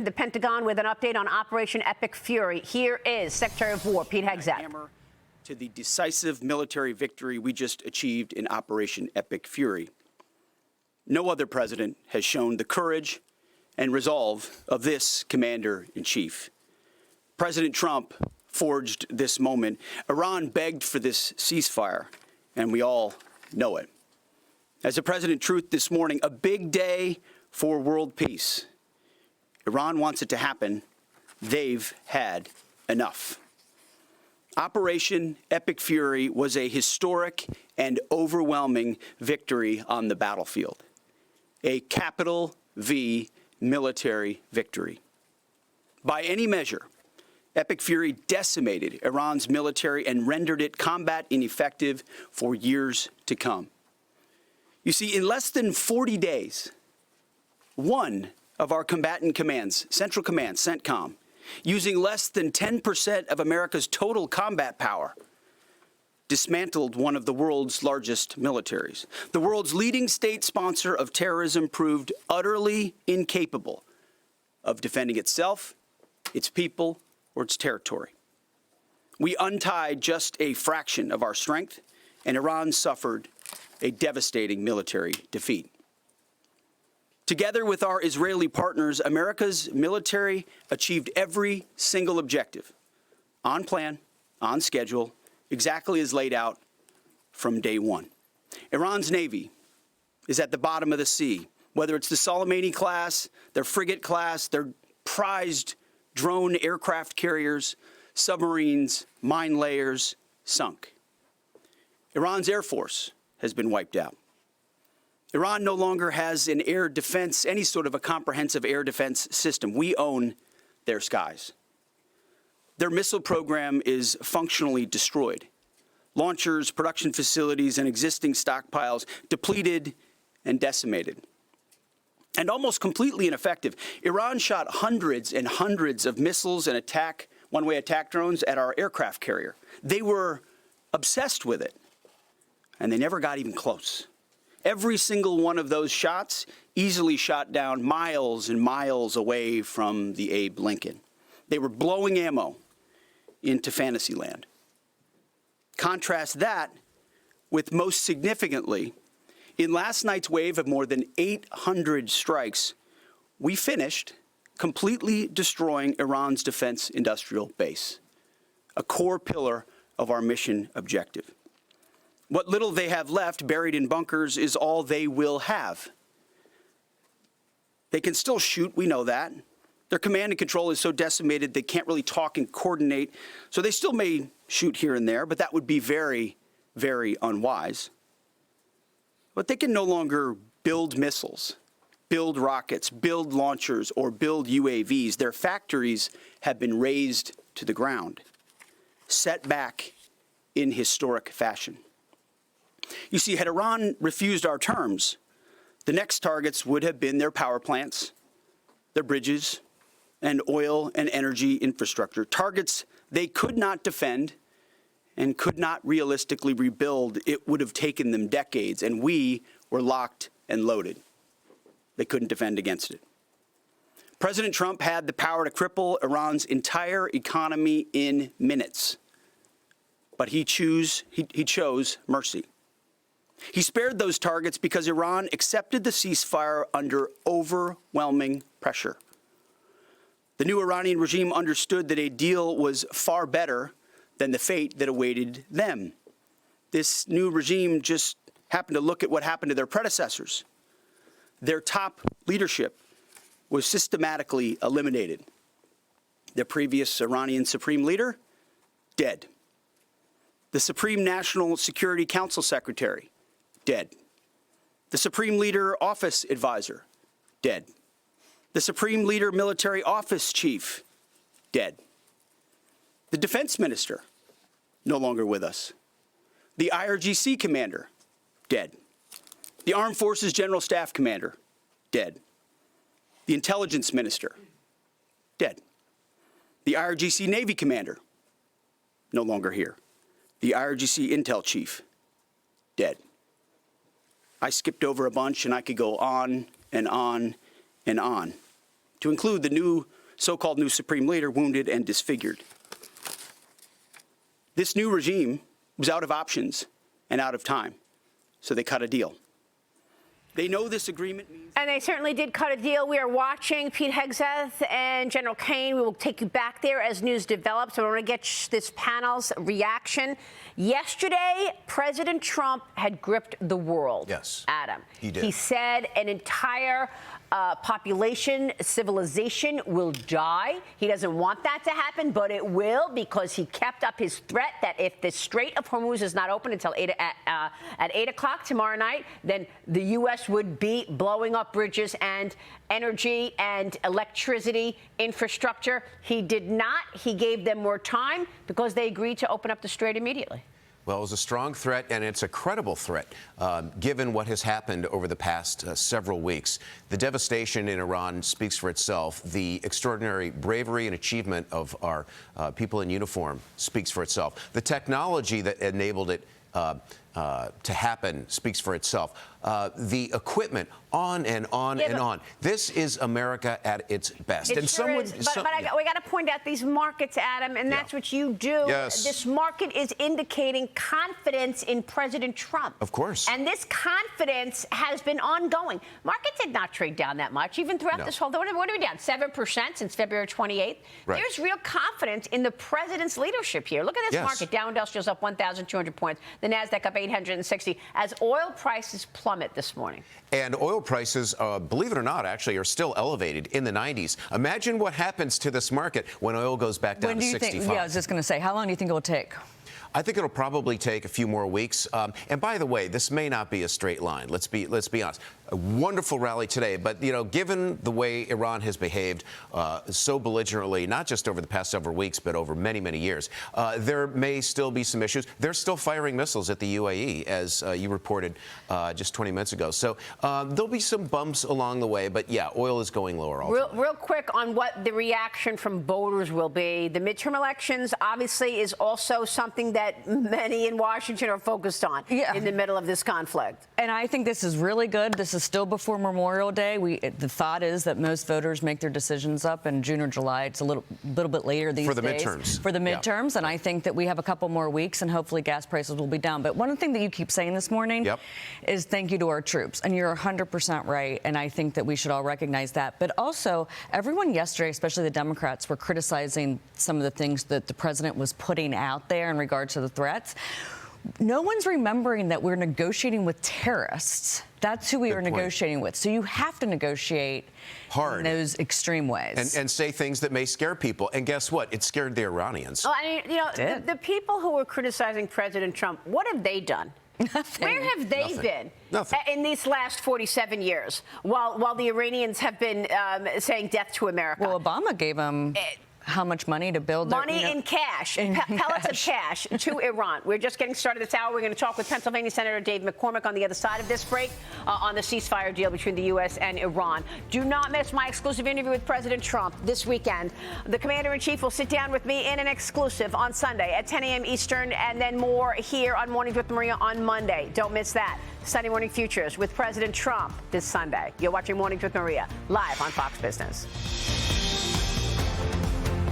The Pentagon with an update on Operation Epic Fury. Here is Secretary of War Pete Hegseth. To the decisive military victory we just achieved in Operation Epic Fury. No other president has shown the courage and resolve of this commander-in-chief. President Trump forged this moment. Iran begged for this ceasefire, and we all know it. As the President truth this morning, a big day for world peace. Iran wants it to happen. They've had enough. Operation Epic Fury was a historic and overwhelming victory on the battlefield. A capital V military victory. By any measure, Epic Fury decimated Iran's military and rendered it combat ineffective for years to come. You see, in less than 40 days, one of our combatant commands, Central Command, CENTCOM, using less than 10% of America's total combat power, dismantled one of the world's largest militaries. The world's leading state sponsor of terrorism proved utterly incapable of defending itself, its people, or its territory. We untied just a fraction of our strength, and Iran suffered a devastating military defeat. Together with our Israeli partners, America's military achieved every single objective, on plan, on schedule, exactly as laid out from day one. Iran's Navy is at the bottom of the sea, whether it's the Soleimani class, their frigate class, their prized drone aircraft carriers, submarines, mine layers, sunk. Iran's Air Force has been wiped out. Iran no longer has an air defense, any sort of a comprehensive air defense system. We own their skies. Their missile program is functionally destroyed. Launchers, production facilities, and existing stockpiles depleted and decimated. And almost completely ineffective. Iran shot hundreds and hundreds of missiles and one-way attack drones at our aircraft carrier. They were obsessed with it, and they never got even close. Every single one of those shots easily shot down miles and miles away from the Abe Lincoln. They were blowing ammo into fantasy land. Contrast that with, most significantly, in last night's wave of more than 800 strikes, we finished completely destroying Iran's defense industrial base, a core pillar of our mission objective. What little they have left buried in bunkers is all they will have. They can still shoot, we know that. Their command and control is so decimated they can't really talk and coordinate, so they still may shoot here and there, but that would be very, very unwise. But they can no longer build missiles, build rockets, build launchers, or build UAVs. Their factories have been razed to the ground, set back in historic fashion. You see, had Iran refused our terms, the next targets would have been their power plants, their bridges, and oil and energy infrastructure, targets they could not defend and could not realistically rebuild. It would have taken them decades, and we were locked and loaded. They couldn't defend against it. President Trump had the power to cripple Iran's entire economy in minutes, but he chose mercy. He spared those targets because Iran accepted the ceasefire under overwhelming pressure. The new Iranian regime understood that a deal was far better than the fate that awaited them. This new regime just happened to look at what happened to their predecessors. Their top leadership was systematically eliminated. The previous Iranian supreme leader, dead. The Supreme National Security Council Secretary, dead. The Supreme Leader Office Advisor, dead. The Supreme Leader Military Office Chief, dead. The Defense Minister, no longer with us. The IRGC Commander, dead. The Armed Forces General Staff Commander, dead. The Intelligence Minister, dead. The IRGC Navy Commander, no longer here. The IRGC Intel Chief, dead. I skipped over a bunch, and I could go on and on and on. to include the so-called new supreme leader, wounded and disfigured. This new regime was out of options and out of time, so they cut a deal. They know this agreement means... And they certainly did cut a deal. We are watching Pete Hegseth and General Kane. We will take you back there as news develops. I want to get this panel's reaction. Yesterday, President Trump had gripped the world. Yes, Adam. he did. He said an entire population, civilization will die. He doesn't want that to happen, but it will, because he kept up his threat that if the Strait of Hormuz is not open until at 8 o'clock tomorrow night, then the U.S. would be blowing up bridges and energy and electricity infrastructure. He did not. He gave them more time because they agreed to open up the strait immediately. Well, it was a strong threat, and it's a credible threat, given what has happened over the past several weeks. The devastation in Iran speaks for itself. The extraordinary bravery and achievement of our people in uniform speaks for itself. The technology that enabled it to happen speaks for itself. The equipment, on and on and on. This is America at its best. It sure is. But we got to point out these markets, Adam, and that's what you do. Yes. This market is indicating confidence in President Trump. Of course. And this confidence has been ongoing. Markets did not trade down that much, even throughout this whole. What are we down? 7% since February 28th. Right. There's real confidence in the president's leadership here. Look at this market. Dow Industrial's up 1,200 points. The Nasdaq up 860 as oil prices plummet this morning. And oil prices, believe it or not, actually are still elevated in the 90s. Imagine what happens to this market when oil goes back down to 65. Yeah, I was just going to say, how long do you think it will take? I think it'll probably take a few more weeks. And by the way, this may not be a straight line. Let's be honest. A wonderful rally today, but given the way Iran has behaved so belligerently, not just over the past several weeks, but over many, many years, there may still be some issues. They're still firing missiles at the UAE, as you reported just 20 minutes ago. So there'll be some bumps along the way, but yeah, oil is going lower. Real quick on what the reaction from voters will be. The midterm elections obviously is also something that many in Washington are focused on in the middle of this conflict. And I think this is really good. This is still before Memorial Day. The thought is that most voters make their decisions up in June or July. It's a little bit later these days. For the midterms. For the midterms. And I think that we have a couple more weeks, and hopefully gas prices will be down. But one thing that you keep saying this morning is thank you to our troops. And you're 100% right. And I think that we should all recognize that. But also, everyone yesterday, especially the Democrats, were criticizing some of the things that the president was putting out there in regards to the threats. No one's remembering that we're negotiating with terrorists. That's who we are negotiating with. So you have to negotiate hard in those extreme ways. And say things that may scare people. And guess what? It scared the Iranians. Well, I mean, the people who were criticizing President Trump, what have they done? Nothing. Where have they been in these last 47 years while the Iranians have been saying death to America? Well, Obama gave them how much money to build in cash, pellets of cash to Iran. We're just getting started this hour. We're going to talk with Pennsylvania Senator Dave McCormick on the other side of this break on the ceasefire deal between the U.S. and Iran. Do not miss my exclusive interview with President Trump this weekend. The Commander-in-Chief will sit down with me in an exclusive on Sunday at 10 a.m. Eastern, and then more here on Mornings with Maria on Monday. Don't miss that. Sunday Morning Futures with President Trump this Sunday. You're watching Mornings with Maria live on Fox Business.